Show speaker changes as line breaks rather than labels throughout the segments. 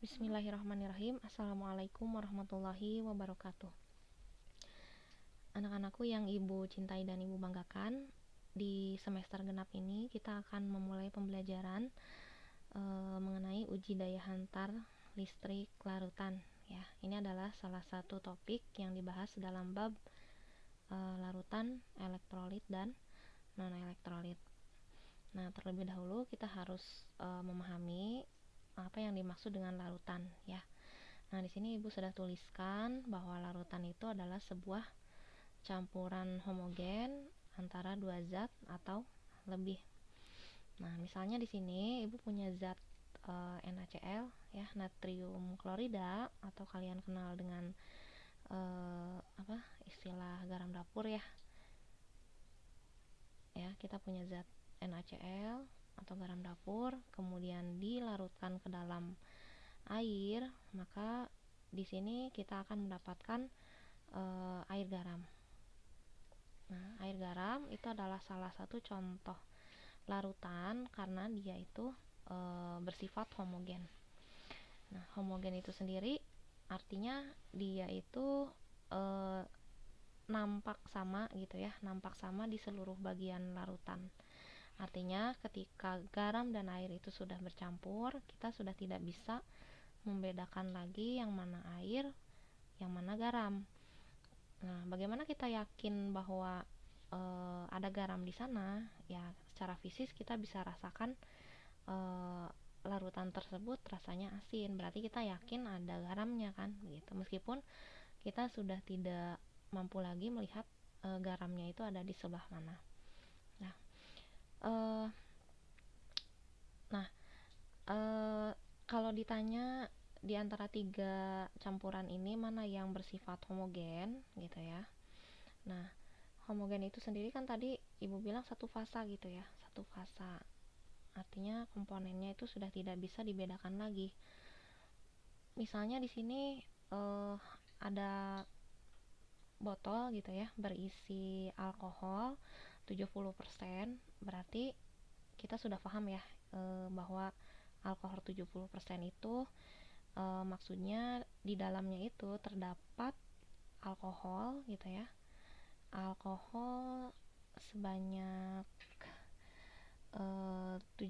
Bismillahirrahmanirrahim. Assalamualaikum warahmatullahi wabarakatuh. Anak-anakku yang ibu cintai dan ibu banggakan, di semester genap ini kita akan memulai pembelajaran mengenai uji daya hantar listrik larutan. Ya, ini adalah salah satu topik yang dibahas dalam bab larutan elektrolit dan non-elektrolit. Nah, terlebih dahulu kita harus memahami apa yang dimaksud dengan larutan, ya. Nah, di sini Ibu sudah tuliskan bahwa larutan itu adalah sebuah campuran homogen antara dua zat atau lebih. Nah, misalnya di sini Ibu punya zat NaCl, ya, natrium klorida, atau kalian kenal dengan istilah garam dapur, ya. Ya, kita punya zat NaCl atau garam dapur, kemudian dilarutkan ke dalam air, maka di sini kita akan mendapatkan air garam. Nah, air garam itu adalah salah satu contoh larutan karena dia itu bersifat homogen. Nah, homogen itu sendiri artinya dia itu nampak sama gitu ya, nampak sama di seluruh bagian larutan. Artinya ketika garam dan air itu sudah bercampur, kita sudah tidak bisa membedakan lagi yang mana air, yang mana garam. Nah, bagaimana kita yakin bahwa ada garam di sana? Ya, secara fisik kita bisa rasakan larutan tersebut rasanya asin. Berarti kita yakin ada garamnya kan, gitu. Meskipun kita sudah tidak mampu lagi melihat garamnya itu ada di sebelah mana. Kalau ditanya di antara tiga campuran ini mana yang bersifat homogen gitu ya. Nah, homogen itu sendiri kan tadi Ibu bilang satu fasa gitu ya, satu fasa. Artinya komponennya itu sudah tidak bisa dibedakan lagi. Misalnya di sini ada botol gitu ya, berisi alkohol 70%, berarti kita sudah paham ya bahwa alkohol 70% itu maksudnya di dalamnya itu terdapat alkohol gitu ya, alkohol sebanyak 70,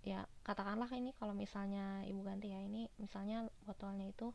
ya katakanlah ini kalau misalnya Ibu ganti ya, ini misalnya botolnya itu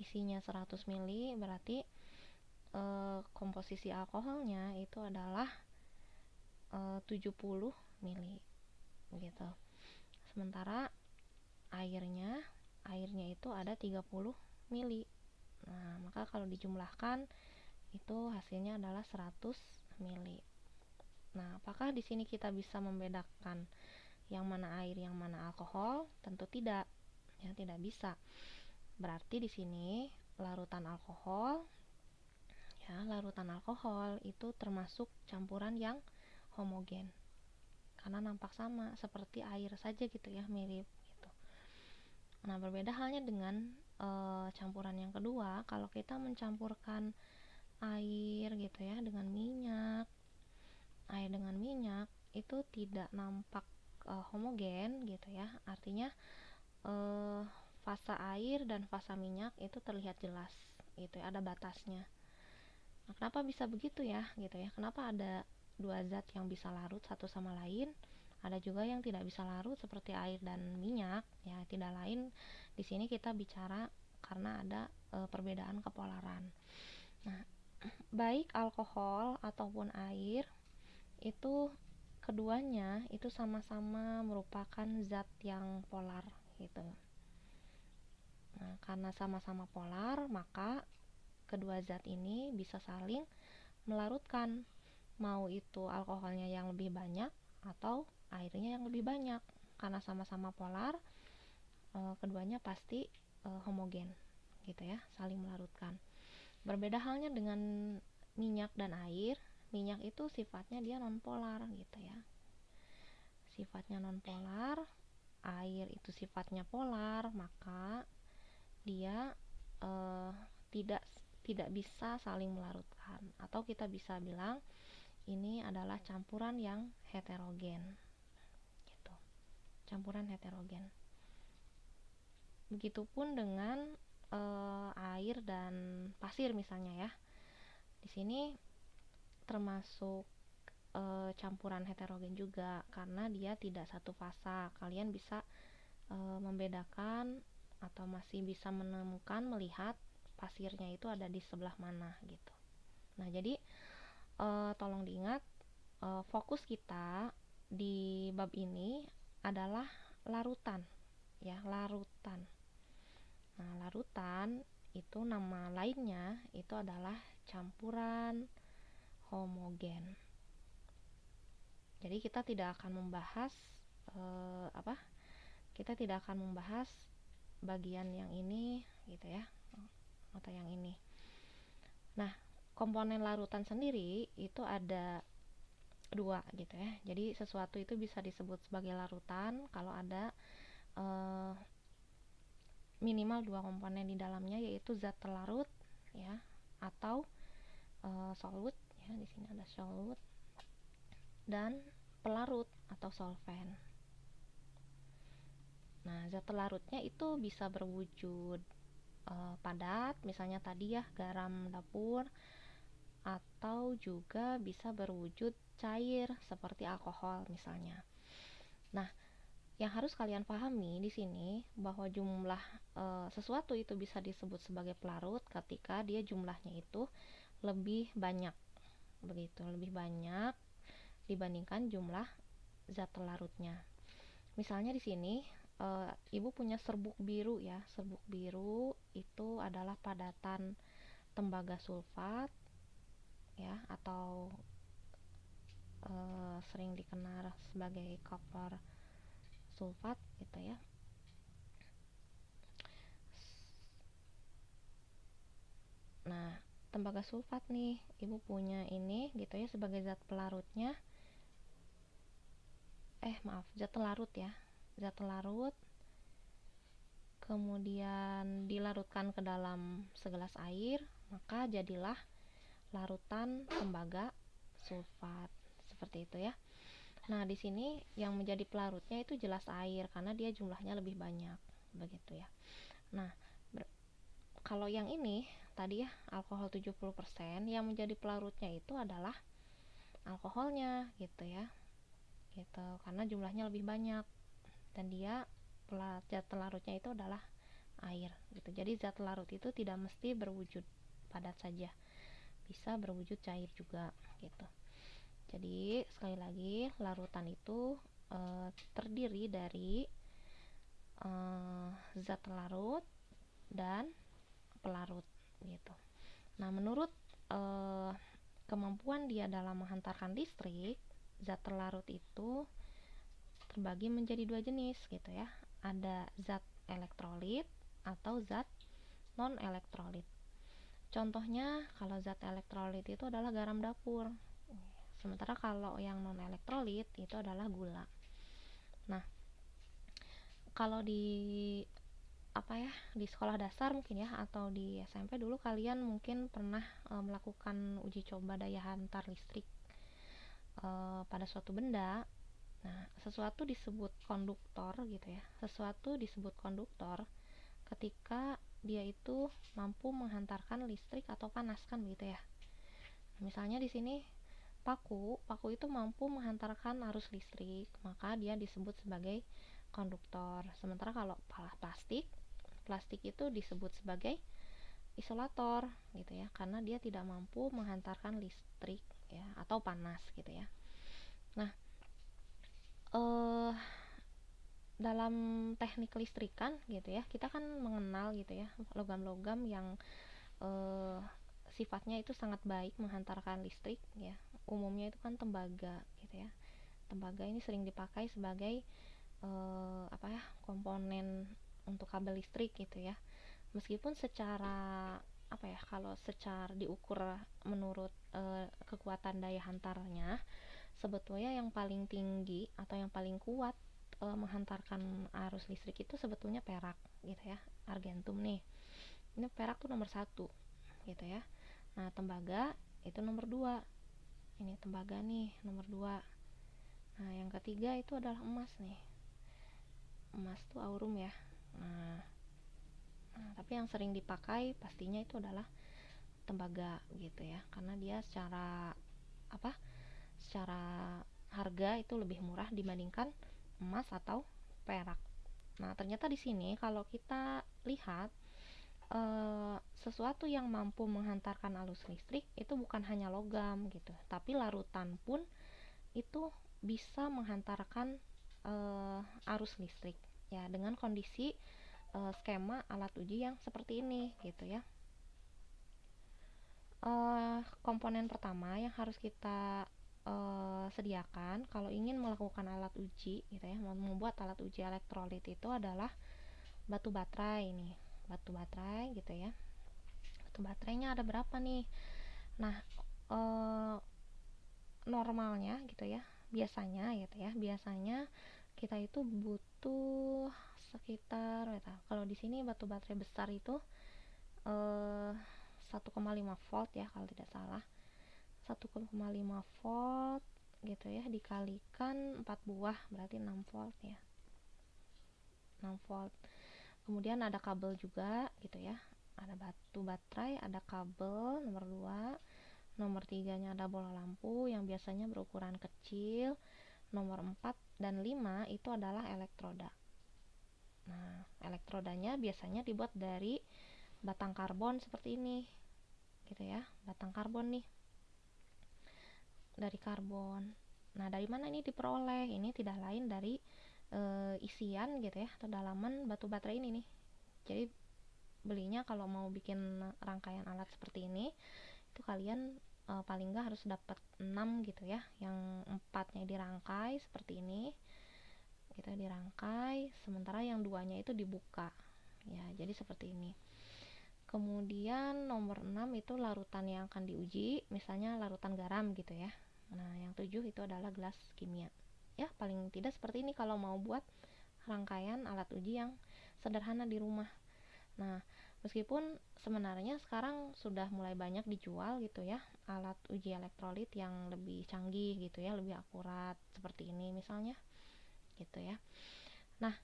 isinya 100 ml, berarti komposisi alkoholnya itu adalah 70 ml gitu. Sementara airnya itu ada 30 mili. Nah, maka kalau dijumlahkan itu hasilnya adalah 100 mili. Nah, apakah di sini kita bisa membedakan yang mana air, yang mana alkohol? Tentu tidak. Ya, tidak bisa. Berarti di sini larutan alkohol itu termasuk campuran yang homogen. Karena nampak sama seperti air saja gitu ya, mirip gitu. Nah, berbeda halnya dengan campuran yang kedua. Kalau kita mencampurkan air gitu ya dengan minyak, air dengan minyak itu tidak nampak homogen gitu ya. Artinya fasa air dan fasa minyak itu terlihat jelas gitu ya, ada batasnya. Nah, kenapa bisa begitu ya gitu ya? Kenapa ada dua zat yang bisa larut satu sama lain, ada juga yang tidak bisa larut seperti air dan minyak, ya tidak lain di sini kita bicara karena ada perbedaan kepolaran. Nah, baik alkohol ataupun air itu keduanya itu sama-sama merupakan zat yang polar gitu. Nah, karena sama-sama polar, maka kedua zat ini bisa saling melarutkan, mau itu alkoholnya yang lebih banyak atau airnya yang lebih banyak. Karena sama-sama polar, keduanya pasti homogen gitu ya, saling melarutkan. Berbeda halnya dengan minyak dan air. Minyak itu sifatnya dia nonpolar gitu ya, sifatnya nonpolar. Air itu sifatnya polar, maka dia tidak bisa saling melarutkan, atau kita bisa bilang ini adalah campuran yang heterogen gitu, campuran heterogen. Begitupun dengan air dan pasir misalnya ya. Di sini termasuk campuran heterogen juga karena dia tidak satu fasa. Kalian bisa membedakan atau masih bisa menemukan melihat pasirnya itu ada di sebelah mana gitu. Nah, jadi tolong diingat, fokus kita di bab ini adalah larutan ya, larutan. Nah, larutan itu nama lainnya itu adalah campuran homogen. Jadi kita tidak akan membahas kita tidak akan membahas bagian yang ini gitu ya, atau yang ini. Nah, komponen larutan sendiri itu ada dua gitu ya. Jadi sesuatu itu bisa disebut sebagai larutan kalau ada minimal dua komponen di dalamnya, yaitu zat terlarut ya, atau solut ya, di sini ada solut, dan pelarut atau solvent. Nah, zat terlarutnya itu bisa berwujud padat, misalnya tadi ya garam dapur, atau juga bisa berwujud cair seperti alkohol misalnya. Nah, yang harus kalian pahami di sini bahwa jumlah sesuatu itu bisa disebut sebagai pelarut ketika dia jumlahnya itu lebih banyak, begitu, lebih banyak dibandingkan jumlah zat terlarutnya. Misalnya di sini ibu punya serbuk biru ya. Serbuk biru itu adalah padatan tembaga sulfat ya, atau sering dikenal sebagai copper sulfat gitu ya. Nah, tembaga sulfat nih, ibu punya ini gitu ya sebagai zat pelarutnya. Zat telarut ya. Zat telarut kemudian dilarutkan ke dalam segelas air, maka jadilah larutan tembaga sulfat. Seperti itu ya. Nah, di sini yang menjadi pelarutnya itu jelas air karena dia jumlahnya lebih banyak, begitu ya. Nah, kalau yang ini tadi ya, alkohol 70%, yang menjadi pelarutnya itu adalah alkoholnya gitu ya. Gitu, karena jumlahnya lebih banyak dan dia zat pelarutnya itu adalah air gitu. Jadi zat pelarut itu tidak mesti berwujud padat saja, bisa berwujud cair juga gitu. Jadi sekali lagi, larutan itu terdiri dari zat larut dan pelarut gitu. Nah, menurut kemampuan dia dalam menghantarkan listrik, zat terlarut itu terbagi menjadi dua jenis gitu ya. Ada zat elektrolit atau zat non elektrolit. Contohnya kalau zat elektrolit itu adalah garam dapur. Sementara kalau yang non elektrolit itu adalah gula. Nah, kalau di di sekolah dasar mungkin ya, atau di SMP dulu kalian mungkin pernah melakukan uji coba daya hantar listrik pada suatu benda. Nah, sesuatu disebut konduktor gitu ya. Sesuatu disebut konduktor ketika dia itu mampu menghantarkan listrik atau panas kan begitu ya. Misalnya di sini paku itu mampu menghantarkan arus listrik, maka dia disebut sebagai konduktor. Sementara kalau plastik itu disebut sebagai isolator gitu ya, karena dia tidak mampu menghantarkan listrik ya atau panas gitu ya. Nah, dalam teknik listrikan gitu ya, kita kan mengenal gitu ya logam-logam yang sifatnya itu sangat baik menghantarkan listrik ya. Umumnya itu kan tembaga gitu ya. Tembaga ini sering dipakai sebagai komponen untuk kabel listrik gitu ya. Meskipun secara kalau secara diukur menurut kekuatan daya hantarnya, sebetulnya yang paling tinggi atau yang paling kuat menghantarkan arus listrik itu sebetulnya perak gitu ya, argentum nih. Ini perak tuh nomor 1 gitu ya. Nah, tembaga itu nomor 2. Ini tembaga nih nomor 2. Nah, yang ketiga itu adalah emas nih. Emas tuh aurum ya. Nah, Nah, tapi yang sering dipakai pastinya itu adalah tembaga gitu ya, karena dia secara apa? Secara harga itu lebih murah dibandingkan emas atau perak. Nah, ternyata di sini kalau kita lihat sesuatu yang mampu menghantarkan arus listrik itu bukan hanya logam gitu, tapi larutan pun itu bisa menghantarkan arus listrik ya, dengan kondisi skema alat uji yang seperti ini gitu ya. Komponen pertama yang harus kita sediakan kalau ingin melakukan alat uji gitu ya, membuat alat uji elektrolit itu adalah batu baterai ini, batu baterai gitu ya. Batu baterainya ada berapa nih? Nah, normalnya gitu ya, biasanya gitu ya, biasanya kita itu butuh sekitar kalau di sini batu baterai besar itu 1,5 volt ya kalau tidak salah, 1,5 volt gitu ya, dikalikan 4 buah berarti 6 volt ya, 6 volt. Kemudian ada kabel juga gitu ya, ada batu baterai, ada kabel nomor 2, nomor 3 nya ada bola lampu yang biasanya berukuran kecil, nomor 4 dan 5 itu adalah elektroda. Nah, elektrodanya biasanya dibuat dari batang karbon seperti ini gitu ya, batang karbon nih, dari karbon. Nah, dari mana ini diperoleh? Ini tidak lain dari isian gitu ya, atau dalaman batu baterai ini nih. Jadi belinya kalau mau bikin rangkaian alat seperti ini itu kalian paling nggak harus dapat 6 gitu ya, yang 4-nya dirangkai seperti ini, kita dirangkai, sementara yang 2-nya itu dibuka ya, jadi seperti ini. Kemudian nomor 6 itu larutan yang akan diuji, misalnya larutan garam gitu ya. Nah, yang 7 itu adalah gelas kimia. Ya, paling tidak seperti ini kalau mau buat rangkaian alat uji yang sederhana di rumah. Nah, meskipun sebenarnya sekarang sudah mulai banyak dijual gitu ya, alat uji elektrolit yang lebih canggih gitu ya, lebih akurat seperti ini misalnya gitu ya. Nah,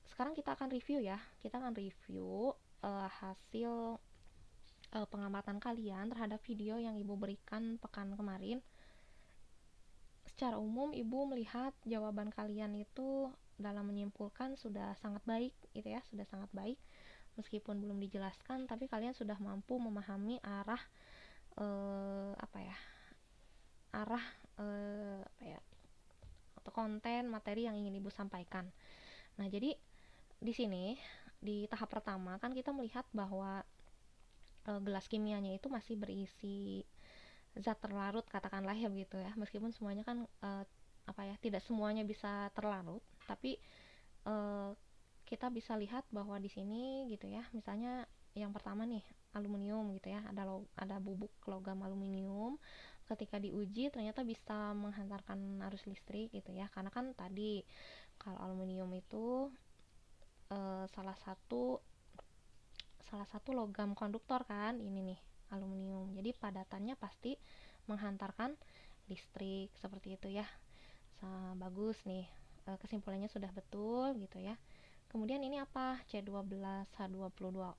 sekarang kita akan review ya, kita akan review hasil pengamatan kalian terhadap video yang ibu berikan pekan kemarin. Secara umum ibu melihat jawaban kalian itu dalam menyimpulkan sudah sangat baik gitu ya, sudah sangat baik, meskipun belum dijelaskan tapi kalian sudah mampu memahami arah arah atau konten materi yang ingin ibu sampaikan. Nah, jadi di sini di tahap pertama kan kita melihat bahwa gelas kimianya itu masih berisi zat terlarut katakanlah ya begitu ya, meskipun semuanya kan tidak semuanya bisa terlarut, tapi kita bisa lihat bahwa di sini gitu ya, misalnya yang pertama nih aluminium gitu ya, ada bubuk logam aluminium, ketika diuji ternyata bisa menghantarkan arus listrik gitu ya, karena kan tadi kalau aluminium itu salah satu logam konduktor kan, ini nih aluminium, jadi padatannya pasti menghantarkan listrik seperti itu ya. Bagus nih, kesimpulannya sudah betul gitu ya. Kemudian ini apa? C12H22O,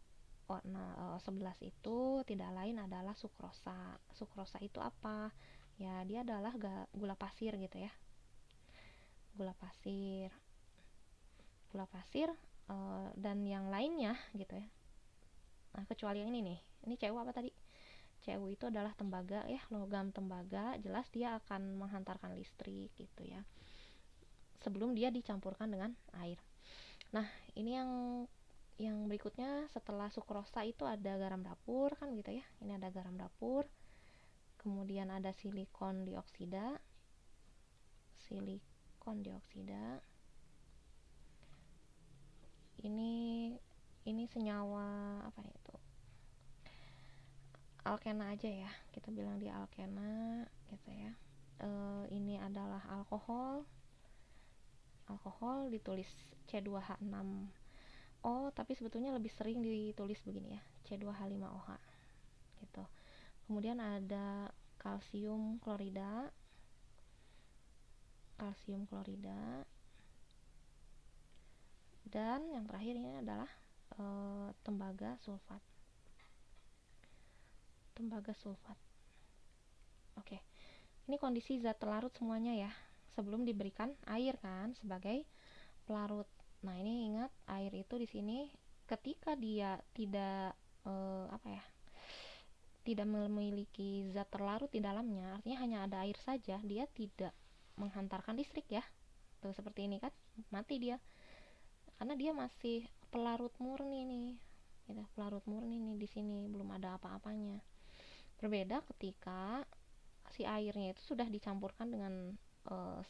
11 itu tidak lain adalah sukrosa. Sukrosa itu apa? Ya, dia adalah gula pasir gitu ya. Gula pasir. Gula pasir dan yang lainnya gitu ya. Nah, kecuali yang ini nih. Ini CU apa tadi? CU itu adalah tembaga ya, logam tembaga, jelas dia akan menghantarkan listrik gitu ya, sebelum dia dicampurkan dengan air. Nah, ini yang berikutnya setelah sukrosa itu ada garam dapur kan gitu ya. Ini ada garam dapur. Kemudian ada silikon dioksida. Silikon dioksida. Ini senyawa apa itu? Alkena aja ya. Kita bilang dia alkena gitu ya. Ini adalah alkohol. Alkohol ditulis C2H6O, tapi sebetulnya lebih sering ditulis begini ya, C2H5OH gitu. Kemudian ada kalsium klorida. Dan yang terakhir ini adalah tembaga sulfat. Oke, ini kondisi zat terlarut semuanya ya, sebelum diberikan air kan sebagai pelarut. Nah, ini ingat, air itu di sini ketika dia tidak tidak memiliki zat terlarut di dalamnya, artinya hanya ada air saja, dia tidak menghantarkan listrik ya. Tuh seperti ini kan, mati dia. Karena dia masih pelarut murni nih. Gitu, pelarut murni nih di sini, belum ada apa-apanya. Berbeda ketika si airnya itu sudah dicampurkan dengan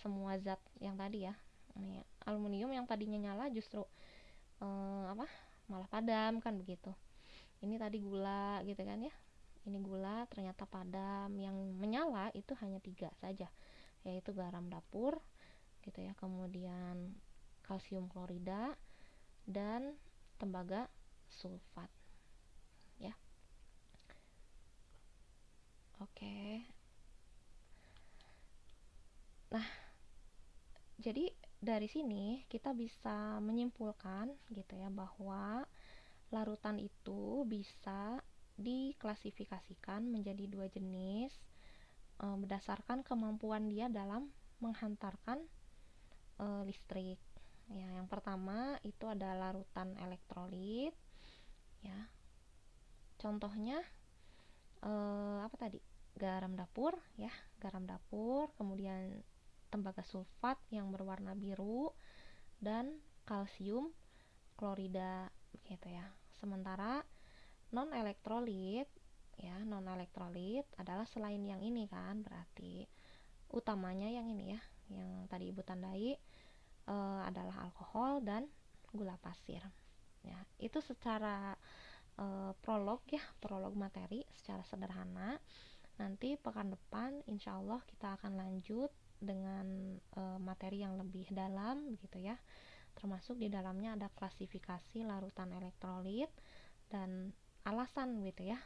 semua zat yang tadi ya. Ini aluminium yang tadinya nyala justru malah padam kan begitu. Ini tadi gula gitu kan ya. Ini gula ternyata padam. Yang menyala itu hanya 3 saja, yaitu garam dapur gitu ya, kemudian kalsium klorida dan tembaga sulfat ya. Oke. Nah, jadi dari sini kita bisa menyimpulkan gitu ya, bahwa larutan itu bisa diklasifikasikan menjadi 2 jenis berdasarkan kemampuan dia dalam menghantarkan listrik. Ya, yang pertama itu ada larutan elektrolit ya. Contohnya apa tadi? Garam dapur ya, garam dapur, kemudian tembaga sulfat yang berwarna biru dan kalsium klorida gitu ya. Sementara non elektrolit ya, non elektrolit adalah selain yang ini kan, berarti utamanya yang ini ya, yang tadi Ibu tandai adalah alkohol dan gula pasir ya. Itu secara prolog materi secara sederhana. Nanti pekan depan insya Allah kita akan lanjut dengan materi yang lebih dalam gitu ya, termasuk di dalamnya ada klasifikasi larutan elektrolit dan alasan gitu ya,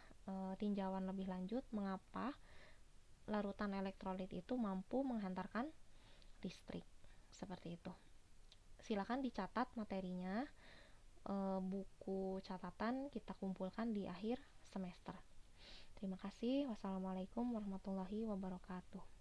tinjauan lebih lanjut mengapa larutan elektrolit itu mampu menghantarkan listrik seperti itu. Silakan dicatat materinya, buku catatan kita kumpulkan di akhir semester. Terima kasih. Wassalamualaikum warahmatullahi wabarakatuh.